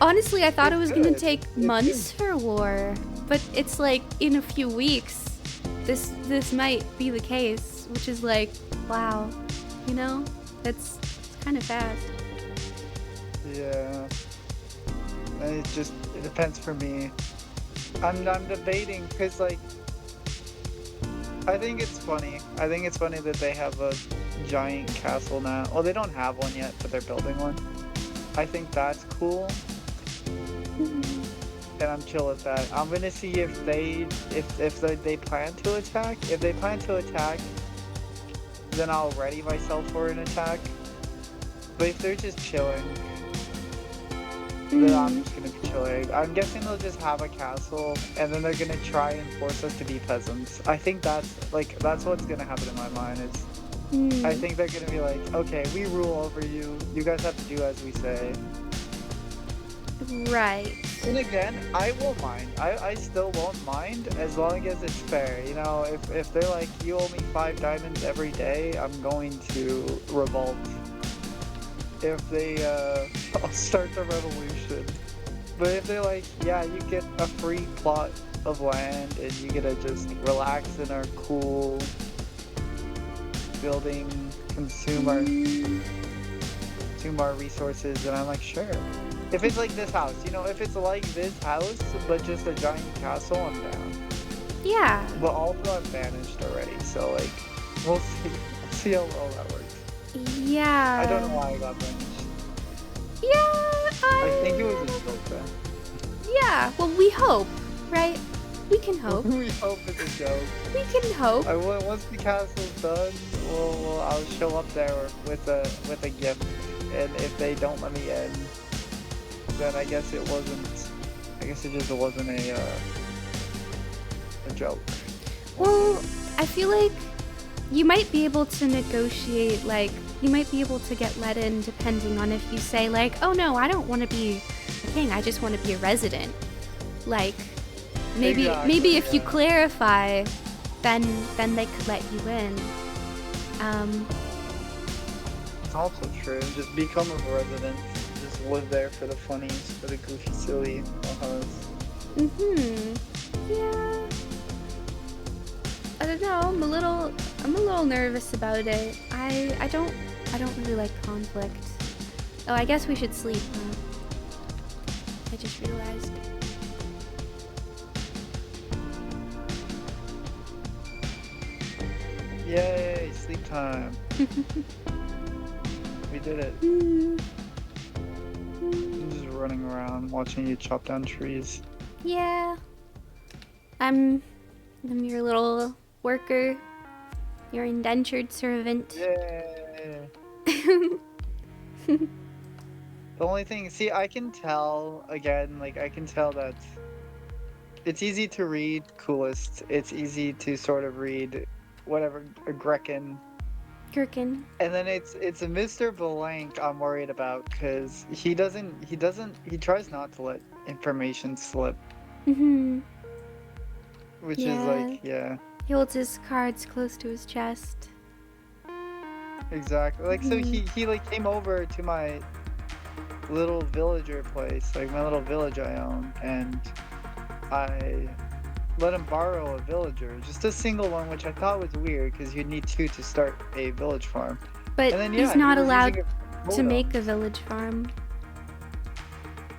Honestly, I thought it It's was gonna good. take It's months for war, but it's like in a few weeks. This might be the case, which is like, wow, you know, it's kind of fast. yeah. It depends for me. I'm debating because like I think it's funny. I think it's funny that they have a giant castle now. Well, they don't have one yet, but they're building one. I think that's cool, and I'm chill with that. I'm gonna see if they plan to attack. If they plan to attack, then I'll ready myself for an attack. But if they're just chilling, then I'm Mm, just gonna be chilling. I'm guessing they'll just have a castle, and then they're gonna try and force us to be peasants. I think that's what's gonna happen in my mind. Is I mm, think they're gonna be like, okay, we rule over you. You guys have to do as we say. right. And again, I won't mind. I still won't mind as long as it's fair. You know, if they're like, you owe me 5 diamonds every day, I'm going to revolt. If they, I'll start the revolution. But if they're like, yeah, you get a free plot of land and you get to just relax in our cool building, Mm, consume our resources, and I'm like, sure. If it's like this house, you know, if it's like this house, but just a giant castle, I'm down. yeah. But also I'm banished already, so like, we'll see. See how well that works. I don't know Yeah. why I got banished. Yeah. I think it was a joke then. Yeah. Well, we hope, right? We can hope. We hope it's a joke. We can hope. Once the castle's done, I'll show up there with a gift, and if they don't let me in, then I guess it wasn't. I guess it just wasn't a joke. Well, I feel like you might be able to negotiate, like, you might be able to get let in depending on if you say, like, oh no, I don't want to be a king, I just want to be a resident. Like, maybe Exactly, if you yeah. clarify, then they could let you in. It's also true. Just become a resident. Just live there for the funnies, for the goofy, silly uh-huhs. Yeah. I don't know. I'm a little nervous about it. I don't really like conflict. Oh, I guess we should sleep. I just realized. Yay, sleep time. We did it. I'm just running around watching you chop down trees. Yeah. I'm your little worker. Your indentured servant. Yay. The only thing, see, I can tell, again, like, I can tell that it's easy to read coolest. It's easy to sort of read whatever, a Grecan. Gherkin. And then it's a Mr. Blank I'm worried about because he tries not to let information slip, Mhm. which is Yeah. like, yeah, He holds his cards close to his chest. exactly. Like, so he like came over to my little villager place, like my little village I own, and I let him borrow a villager, just a single one, which I thought was weird because you'd need two to start a village farm. But And then he's yeah, he not was allowed using it for to make a totems. village farm.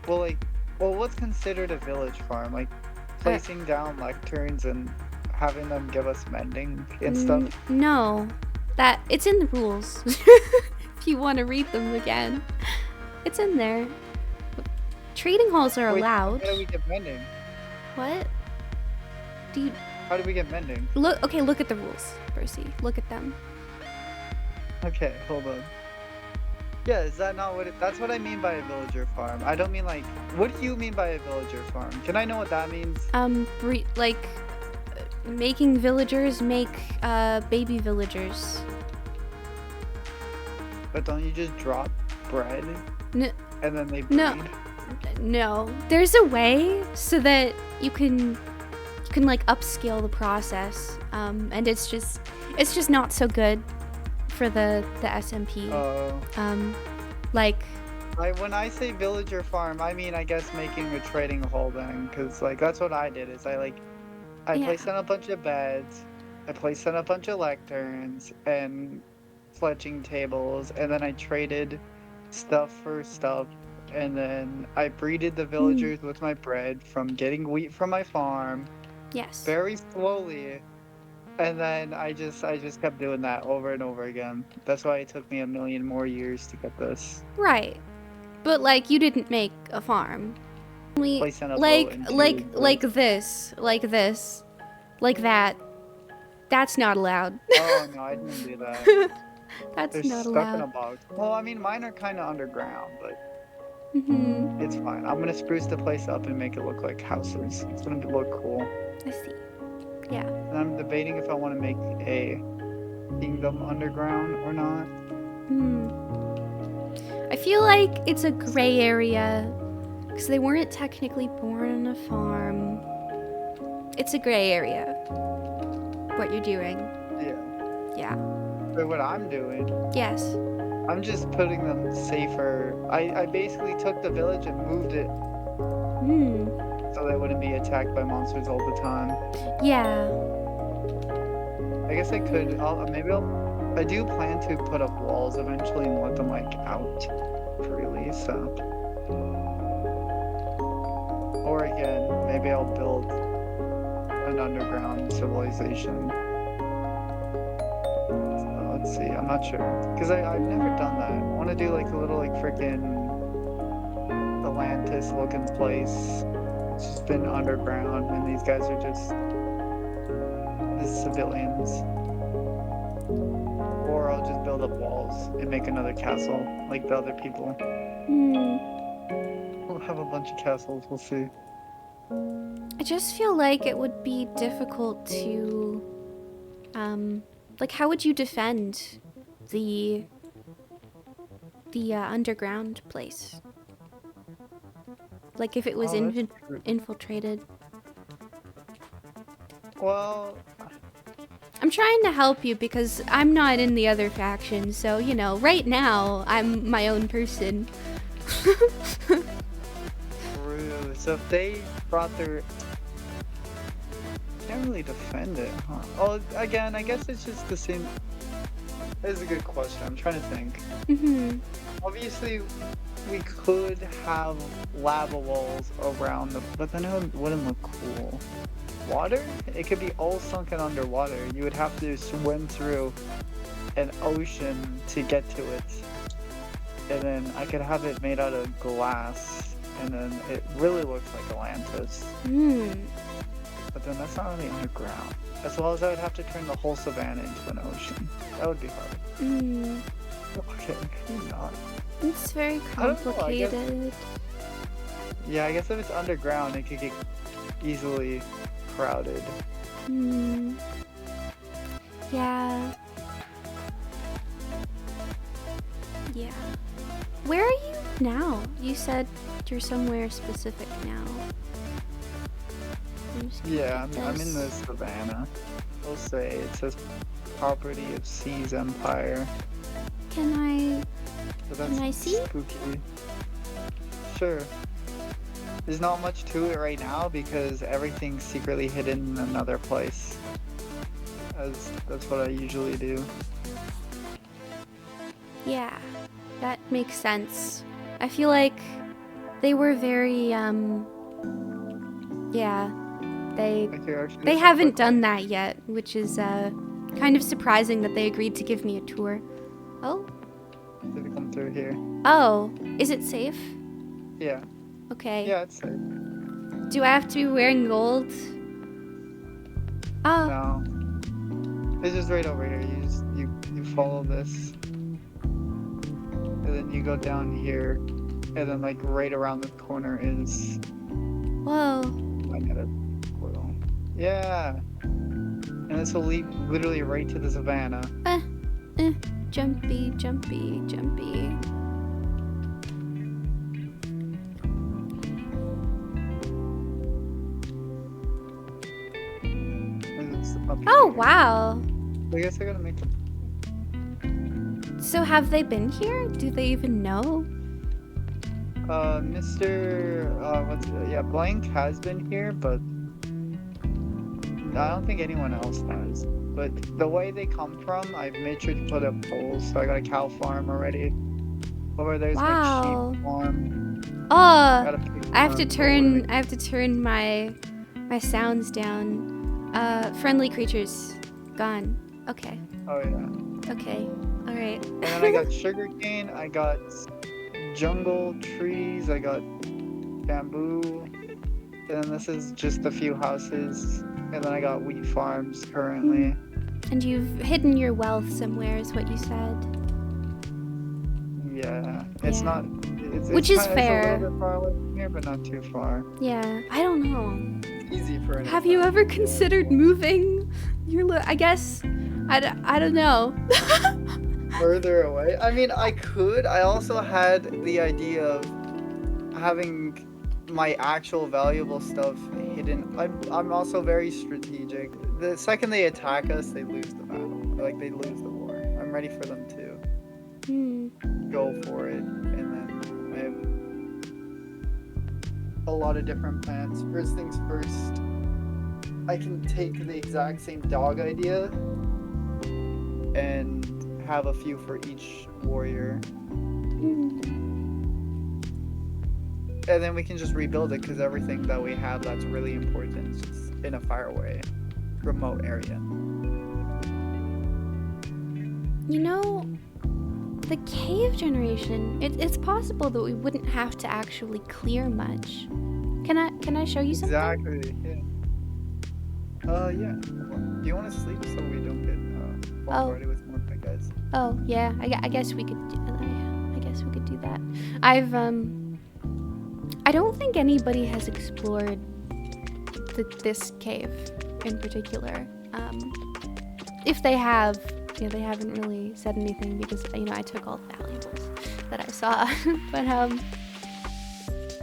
Well, what's considered a village farm? Like placing down lecterns and having them give us mending and stuff. No. That it's in the rules. If you want to read them again. It's in there. Trading halls are Wait, how allowed. do we get mending? What? Do you How do we get mending? look? Okay, look at the rules, Percy. Look at them. Okay, hold on. Yeah, is that not what that's what I mean by a villager farm. I don't mean like, what do you mean by a villager farm? Can I know what that means? Making villagers make baby villagers. But don't you just drop bread N- and then they breed? no. There's a way so that you can like upscale the process. And it's just not so good for the SMP. Oh. Like When I say villager farm, I mean I guess making a trading hall then, because like that's what I did. Is I Yeah. placed down a bunch of beds, I placed down a bunch of lecterns and fletching tables, and then I traded stuff for stuff, and then I breeded the Mm. villagers with my bread from getting wheat from my farm Yes. very slowly, and then I just kept doing that over and over again. That's why it took me a million more years to get this. Right. But like you didn't make a farm. We Place down a boat and two like boats. this, like that. That's not allowed. Oh no, I didn't do that. That's They're not stuck in allowed. a box. Well, I mean, mine are kind of underground, but Mhm. it's fine. I'm gonna spruce the place up and make it look like houses. It's gonna look cool. I see. Yeah. And I'm debating if I want to make a kingdom underground or not. Hmm. I feel like it's a gray area because they weren't technically born on a farm. It's a gray area. What you're doing. Yeah. Yeah. But what I'm doing, Yes. I'm just putting them safer. I basically took the village and moved it Hmm. so they wouldn't be attacked by monsters all the time. Yeah. I guess I could. I do plan to put up walls eventually and let them like out freely. So, or again, maybe I'll build an underground civilization. So let's see. I'm not sure because I've never done that. I want to do like a little like freaking Atlantis looking place. It's just been underground, and these guys are just the civilians. Or I'll just build up walls and make another castle like the other people. Hmm. We'll have a bunch of castles, we'll see. I just feel like it would be difficult to, like, how would you defend the underground place? Like, if it was Oh, that's true. infiltrated. Well, I'm trying to help you because I'm not in the other faction, so, you know, right now, I'm my own person. true. So if they brought their... Can't really defend it, huh? Oh, again, I guess it's just the same... That is a good question. I'm trying to think. Mm-hmm. Obviously, we could have lava walls around the... But then it wouldn't look cool. Water? It could be all sunken underwater. You would have to swim through an ocean to get to it. And then I could have it made out of glass. And then it really looks like Atlantis. Hmm. But then that's not really underground. As well as I would have to turn the whole savannah into an ocean. That would be hard. Hmm. Okay, maybe not. It's very I don't know, I guess- complicated. Yeah, I guess if it's underground, it could get easily crowded. Hmm. Yeah. Yeah. Where are you now? You said you're somewhere specific now. I'm just gonna Yeah, get I'm in the this. savannah. We'll say it says property of Sea's Empire. Can I? But that's Can I see? spooky. Sure. There's not much to it right now because everything's secretly hidden in another place. As that's what I usually do. Yeah, that makes sense. I feel like they were very yeah, Like you're actually they so haven't quick. done that yet, which is kind of surprising that they agreed to give me a tour. Oh, Did it come through here? oh, is it safe? Yeah. Okay. Yeah, it's safe. Do I have to be wearing gold? Oh, No. It's just right over here. You follow this. And then you go down here. And then like right around the corner is whoa. I got a portal. Yeah. And this will lead literally right to the savannah. Jumpy, jumpy, jumpy. And it's up Oh, here. wow. I guess I gotta make a... So have they been here? Do they even know? Mr. Yeah, Blank has been here, but I don't think anyone else has. But the way they come from, I've made sure to put up poles, so I got a cow farm already. Over there's my sheep Wow. farm. Oh, Got a pig I have to farm, turn. I have to turn my sounds down. Friendly creatures, gone. Okay. Oh yeah. Okay. All right. And then I got sugarcane. I got jungle trees. I got bamboo. And then this is just a few houses. And then I got wheat farms currently. And you've hidden your wealth somewhere, is what you said. Yeah. It's Yeah. not. Which is It's a fair. little bit far away from here, but not too far. Yeah. I don't know. Easy for an. Have you ever considered moving? I guess. I don't know. Further away? I mean, I could. I also had the idea of having my actual valuable stuff hidden. I'm also very strategic. The second they attack us, they lose the battle. Like, they lose the war. I'm ready for them to go for it. And then I have a lot of different plans. First things first, I can take the exact same dog idea and have a few for each warrior. And then we can just rebuild it because everything that we have that's really important is just in a faraway, remote area. You know, the cave generation, it's possible that we wouldn't have to actually clear much. Can I show you something? Exactly, yeah. Yeah. Do you want to sleep so we don't get bombarded with more bad guys? Oh, yeah, I guess we could do that. I don't think anybody has explored this cave in particular. If they have, they haven't really said anything because, I took all the valuables that I saw. But,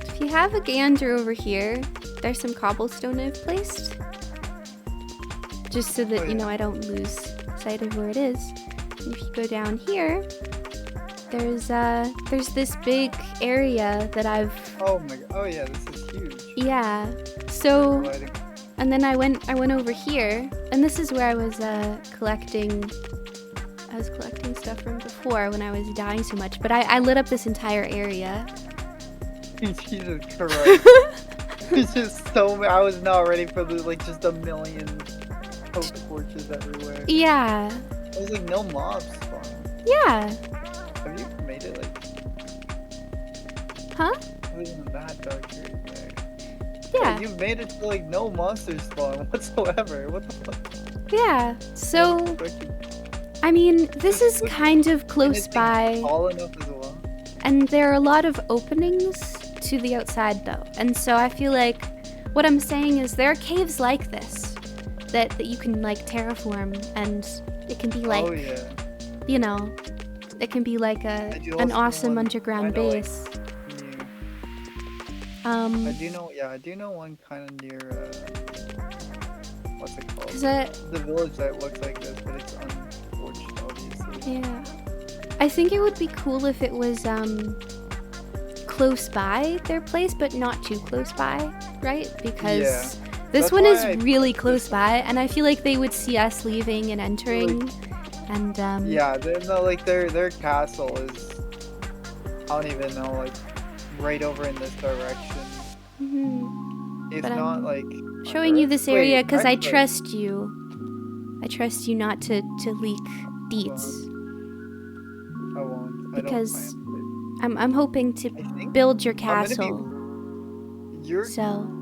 if you have a gander over here, there's some cobblestone I've placed. Just so that, I don't lose sight of where it is. And if you go down here, there's this big area that I've... Oh my god, oh yeah, this is huge. Yeah, so... And then I went over here, and this is where I was collecting stuff from before when I was dying so much, but I lit up this entire area. Jesus Christ. It's just so many. I was not ready for just a million coke torches everywhere. Yeah. There's no mobs spawning. Yeah. Have you made it Huh? It wasn't that dark here. Yeah. You made it to no monsters spawn whatsoever. What the fuck? Yeah. So, I mean, this is kind of close by. Tall enough as well. And there are a lot of openings to the outside though. And so I feel like what I'm saying is there are caves like this that you can terraform, and it can be oh, yeah. It can be like an awesome underground base. I do know one kind of near what's it called? The village that looks like this, but it's unfortunate, obviously. Yeah. I think it would be cool if it was close by their place, but not too close by, right? Because this one is really close by, and I feel like they would see us leaving and entering, and yeah, their castle is, I don't even know, right over in this direction. It's but not I'm showing you this area because I trust you. I trust you not to leak deets. I won't. Because I'm hoping to build your castle.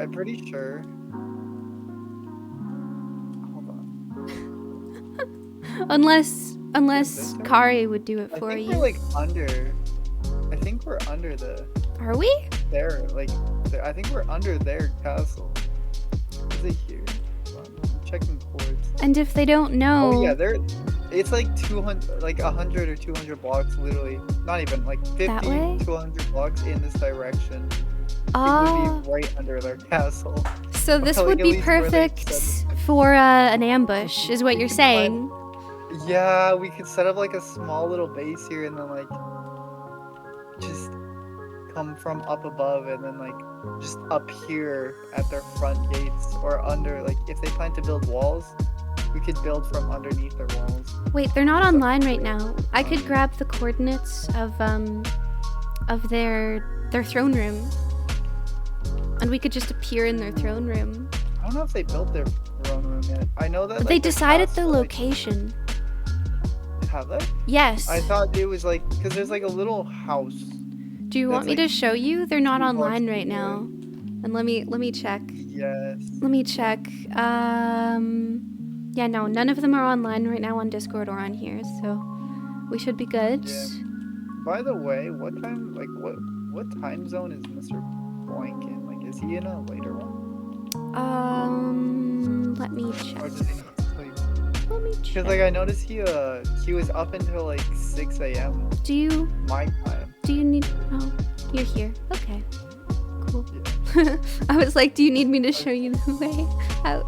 I'm pretty sure. Hold on. Unless Kari would do it for you. We're under. I think we're under the. Are we? I think we're under their castle. Is it here? I'm checking chords. And if they don't know... Oh yeah, it's 200, 100 or 200 blocks, literally. Not even, 50 to 100 blocks in this direction. It would be right under their castle. So this would be perfect for an ambush, is what you're saying. Yeah, we could set up a small little base here and then just come from up above and then like just appear at their front gates or under. Like if they plan to build walls, we could build from underneath their walls. Wait, they're not online right now. I could grab the coordinates of their throne room, and we could just appear in their throne room. I don't know if they built their throne room yet. I know that. But like, they their decided the castle, location. Like, have they? Yes. I thought it was like because there's like a little house. Do you want me to show you? They're not online right now. away. And let me check. Yes. Let me check. Yeah, no, none of them are online right now on Discord or on here, so we should be good. Yeah. By the way, what time? Like what time zone is Mr. Boink in? Like, is he in a later one? Let me check. Or does he not sleep? Let me check. Because like I noticed he was up until like 6 a.m. Do you my time. need? Oh, you're here. Okay, cool. Yeah. I was like, do you need me to show you the way out?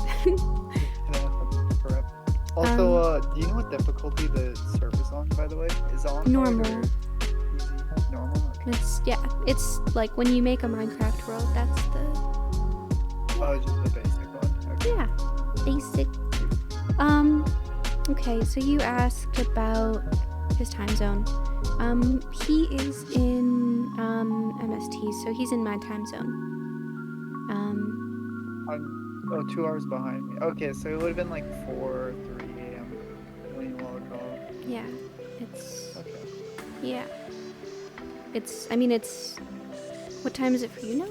Also, do you know what difficulty the server's on? By the way, is it on Normal. hard or easy? Normal. Okay. It's like when you make a Minecraft world. That's the Oh, just the basic one. Okay. yeah, basic. Okay, so you asked about his time zone. He is in MST, so he's in my time zone. I'm 2 hours behind me. Okay, so it would have been like 3 a.m. when you logged off. Yeah, it's Okay. yeah. I mean, it's. What time is it for you now?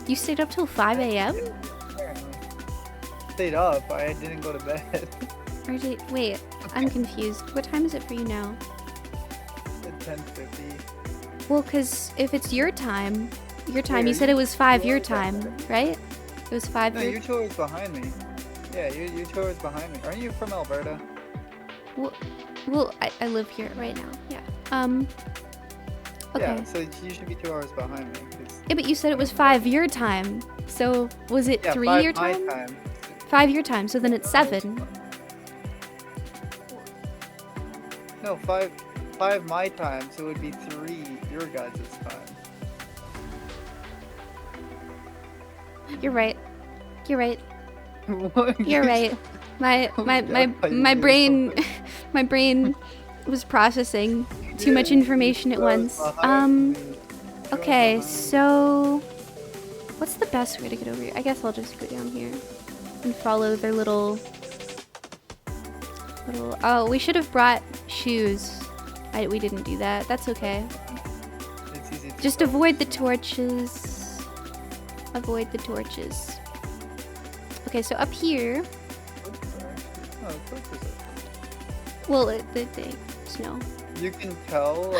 You stayed up till 5 a.m.? Stayed up. I didn't go to bed. Wait, I'm confused. What time is it for you now? At 10:50. Well, because if it's your time, Wait, you said it was 5 your time, right? It was 5 No, your you're 2 hours behind me. Yeah, you're 2 hours behind me. Aren't you from Alberta? Well, I live here right now. Yeah. Okay. Yeah, so you should be 2 hours behind me. Yeah, but you said it was 5 your time. So was it 3 5 your my time? 5 time. your time. So then it's 7. No, 5 my time, so it would be 3 your guys' time. You're right. You're right. What? You're right. My brain my brain was processing too much information at once. Okay, so what's the best way to get over here? I guess I'll just go down here and follow their little oh, we should have brought shoes. We didn't do that. That's okay. It's easy to Just tell. avoid the torches. Avoid the torches. Okay, so up here, Oh, of course there's well, the snow. You can tell.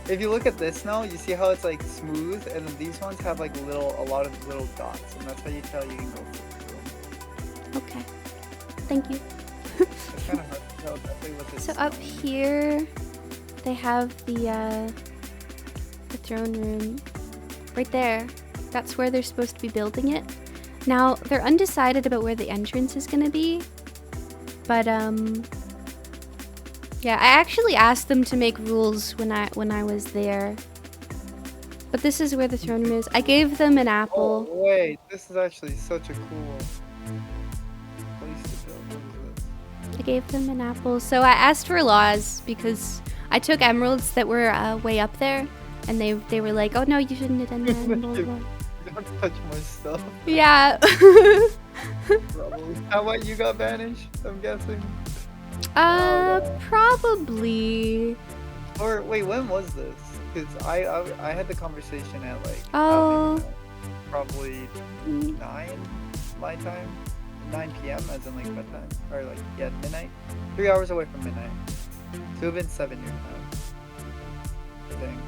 If you look at this snow, you see how it's like smooth, and then these ones have like a lot of little dots, and that's how you tell you can go through them. Okay. Thank you. It's kind of hard to tell exactly what this. So up here, they have the throne room. Right there. That's where they're supposed to be building it. Now, they're undecided about where the entrance is gonna be. But, yeah, I actually asked them to make rules when I was there. But this is where the throne room is. I gave them an apple. Oh wait, this is actually such a cool place to build. What is this? I gave them an apple. So I asked for laws because I took emeralds that were way up there. And they were like, oh no, you shouldn't have done that. Blah, blah, blah. Don't touch my stuff. Yeah. Probably. How about you got banished? I'm guessing. Probably. Or wait, when was this? Because I had the conversation at like probably 9 my time, 9 p.m. as in like bedtime, or like midnight. 3 hours away from midnight. So it's been 7 years now. I think.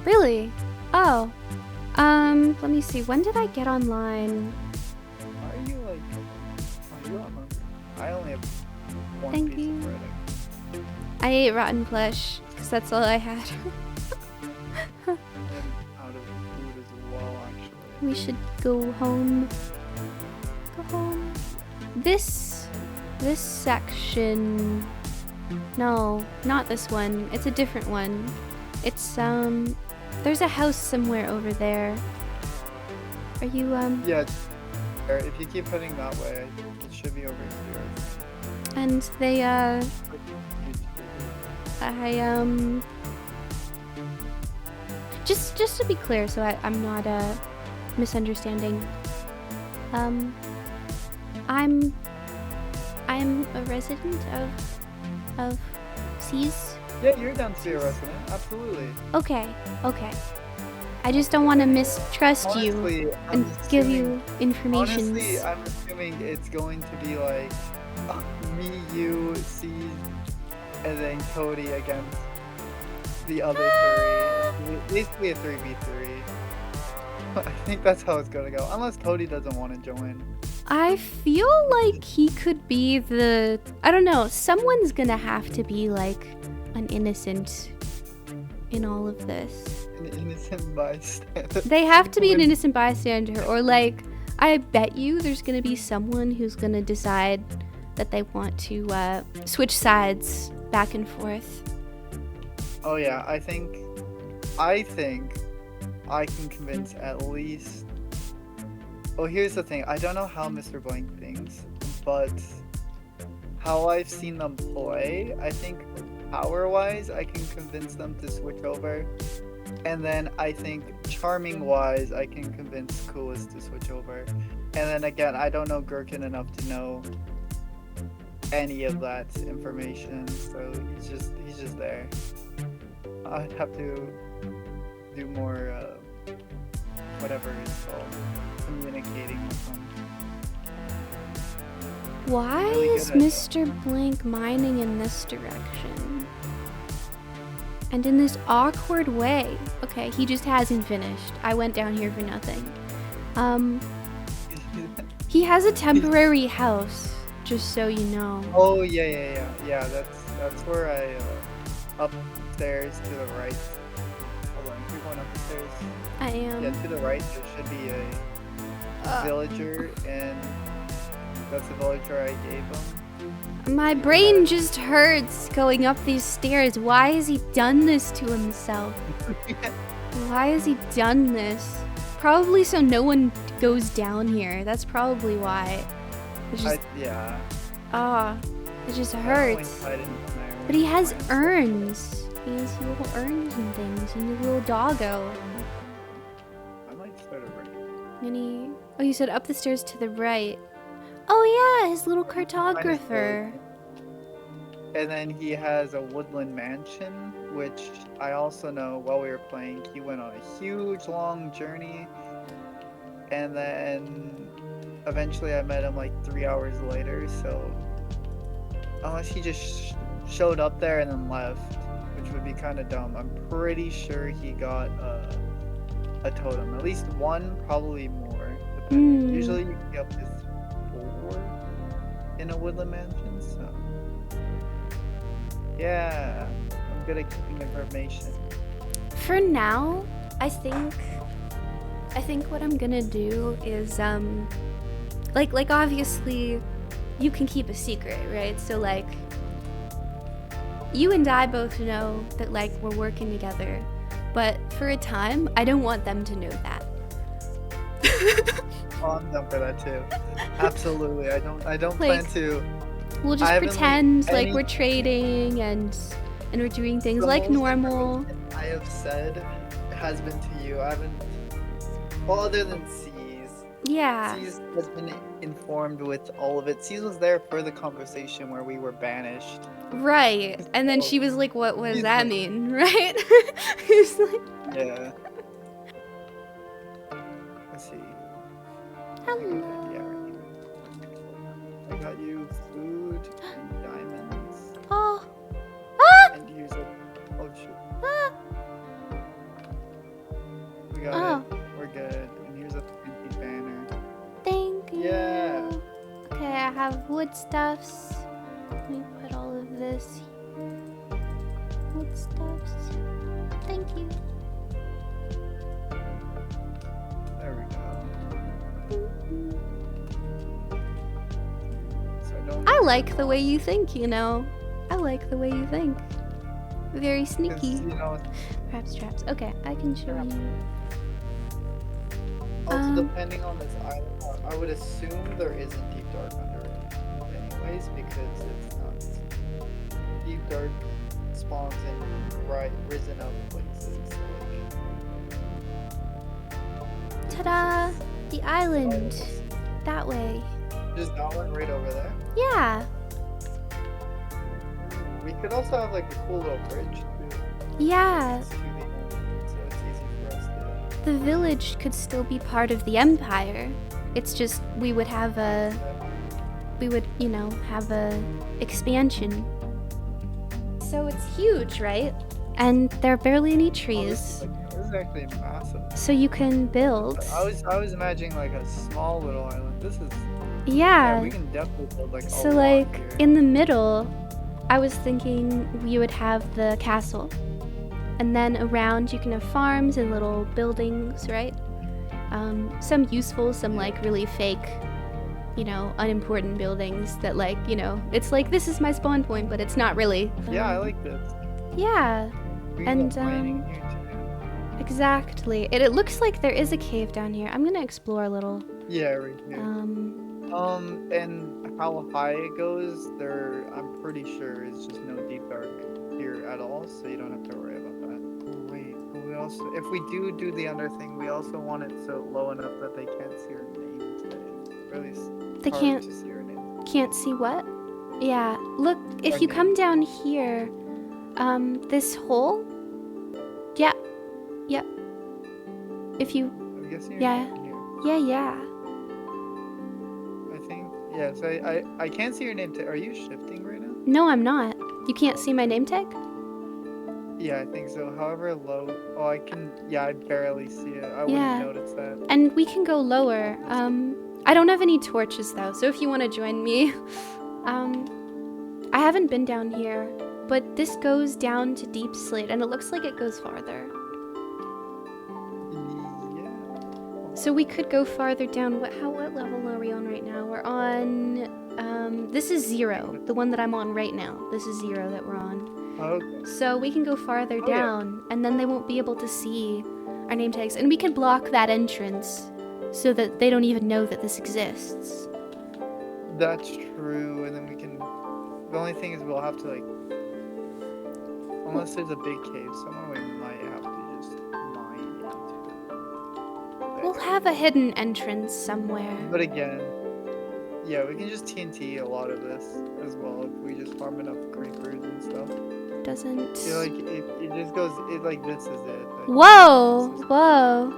Really? Oh. Let me see. When did I get online? Are you like? Are you on? I only have one Thank piece you. of bread. I ate rotten flesh because that's all I had. I'm out of food as well, actually. We should go home. Go home. This section No, not this one. It's a different one. It's, there's a house somewhere over there. Are you, Yeah, if you keep heading that way, I think it should be over here. and they, I, just to be clear, so I'm not, misunderstanding. I'm a resident of Seas. Yeah, you're down to be a resident, absolutely. Okay. I just don't want to mistrust Honestly, you I'm and give assuming- you information. Honestly, I'm assuming it's going to be like me, you, C, and then Cody against the other three. Basically a 3v3. I think that's how it's gonna go. Unless Cody doesn't want to join. I feel like he could be the... I don't know. Someone's gonna have to be like an innocent in all of this. An innocent bystander. They have to be an innocent bystander, or like, I bet you there's gonna be someone who's gonna decide that they want to switch sides back and forth. Oh yeah, I think I can convince at least. Oh, here's the thing. I don't know how Mr. Blank thinks, but how I've seen them play, I think power-wise, I can convince them to switch over. And then I think charming-wise, I can convince Coolest to switch over. And then again, I don't know Gherkin enough to know any of that information, so he's just there. I'd have to do more, whatever it's called, communicating with them. Why Really is good at Mr. Blank mining in this direction? And in this awkward way. Okay, he just hasn't finished. I went down here for nothing. He has a temporary house, just so you know. Oh yeah. That's where I upstairs to the right. Hold on, you're going upstairs. I am. Yeah, to the right there should be a villager, and that's the villager I gave him. My brain just hurts going up these stairs. Why has he done this to himself? Why has he done this? Probably so no one goes down here. That's probably why. It just, Yeah. it just I don't hurts. know why I didn't come there But he when has I went. urns. He has little urns and things, and a little doggo. I might start over. And he... Oh, you said up the stairs to the right. Oh yeah, his little cartographer. And then he has a woodland mansion, which I also know while we were playing, he went on a huge long journey. And then eventually I met him like 3 hours later, so unless he just showed up there and then left, which would be kind of dumb. I'm pretty sure he got a totem, at least one, probably more. Depending. Usually you can get up to 4 in a woodland mansion, so yeah, I'm good at keeping information. For now, I think what I'm gonna do is like obviously you can keep a secret, right? So like you and I both know that like we're working together, but for a time I don't want them to know that. Oh, I'm down for that too. Absolutely. I don't Like, plan to. We'll just I haven't pretend leaked like any- we're trading and we're doing things The like most normal. information I have said has been to you. I haven't. Well, other than C's. Yeah. C's has been informed with all of it. C's was there for the conversation where we were banished. Right. And then she was like, what does He's that like- mean? Right? He's like, Yeah. Let's see. hello. Yeah, right here. I got you food and diamonds. Oh. Ah! And use it. Oh shoot. Ah! We got Oh. it. We're good. And here's a fancy banner. Thank you. Yeah. Okay, I have wood stuffs. Let me put all of this here. Wood stuffs. Thank you. There we go. So I don't. I like the way you think, you know. I like the way you think. Very 'Cause, sneaky. you know, Perhaps traps. Okay, I can show you. also depending on this island, I would assume there isn't deep dark under it, anyways, because it's not deep dark spawns in risen up places. Ta-da! The island. That way. Just that one right over there. Yeah. We could also have like a cool little bridge too. Yeah. So it's easy for us to. The village could still be part of the empire. It's just we would have a expansion. So it's huge, right? And there are barely any trees. This is actually massive. So you can build. I was imagining like a small little island. This is. Yeah. We can definitely build like. So a lot like here. in the middle, I was thinking we would have the castle. And then around you can have farms and little buildings, right? Some useful, some like really fake, unimportant buildings that like, it's like this is my spawn point, but it's not really. Yeah, I like this. Yeah. We And, got mining here too. Exactly. It looks like there is a cave down here. I'm gonna explore a little. Yeah, right here. And how high it goes, I'm pretty sure it's just no deep dark here at all, so you don't have to worry about that. Oh, wait, but we also, if we do the under thing, we also want it so low enough that they can't see our name today. Or at least They hard can't to see our name. can't see what? Yeah. Look, if you come down here, this hole. Yeah. Yep. If you I'm guessing you're Yeah. down here. yeah. I think, yeah, so I can't see your name tag. Are you shifting right now? No, I'm not. You can't see my name tag? Yeah, I think so. However low, I barely see it. I Yeah. wouldn't notice that. And we can go lower. I don't have any torches though, so if you want to join me, I haven't been down here, but this goes down to deep slate, and it looks like it goes farther. Yeah. So we could go farther down. What level are we on right now? We're on, this is 0, the one that I'm on right now. This is 0 that we're on. Okay. So we can go farther Oh, yeah. down, and then they won't be able to see our name tags. And we can block that entrance so that they don't even know that this exists. That's true, and then we can. The only thing is we'll have to unless there's a big cave somewhere, we might have to just mine into it. We'll have a hidden entrance somewhere. But again, yeah, we can just TNT a lot of this as well if we just farm enough creepers and stuff. Doesn't... it just goes. This is it. Whoa! Whoa!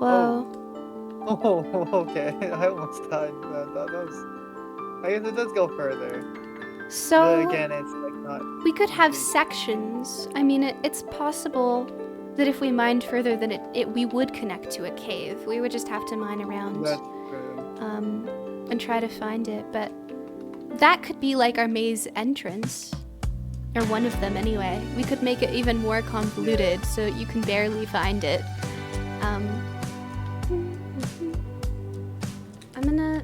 Whoa. Oh, okay. I almost died. That was. I guess it does go further. So But again, it's not. we could have big. sections. I mean, it's possible that if we mined further, then we would connect to a cave. We would just have to mine around, That's true. and try to find it. But that could be like our maze entrance, or one of them anyway. We could make it even more convoluted so you can barely find it.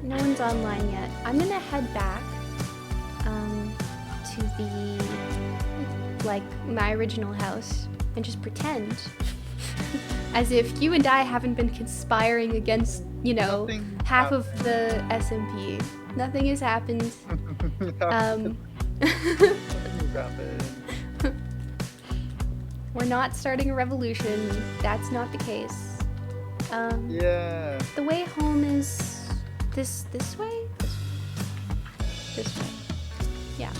No one's online yet. I'm gonna head back to my original house and just pretend as if you and I haven't been conspiring against, Nothing half of the SMP. Nothing has happened. Nothing happened. We're not starting a revolution. That's not the case. Yeah. The way home is this way? This way. Yeah.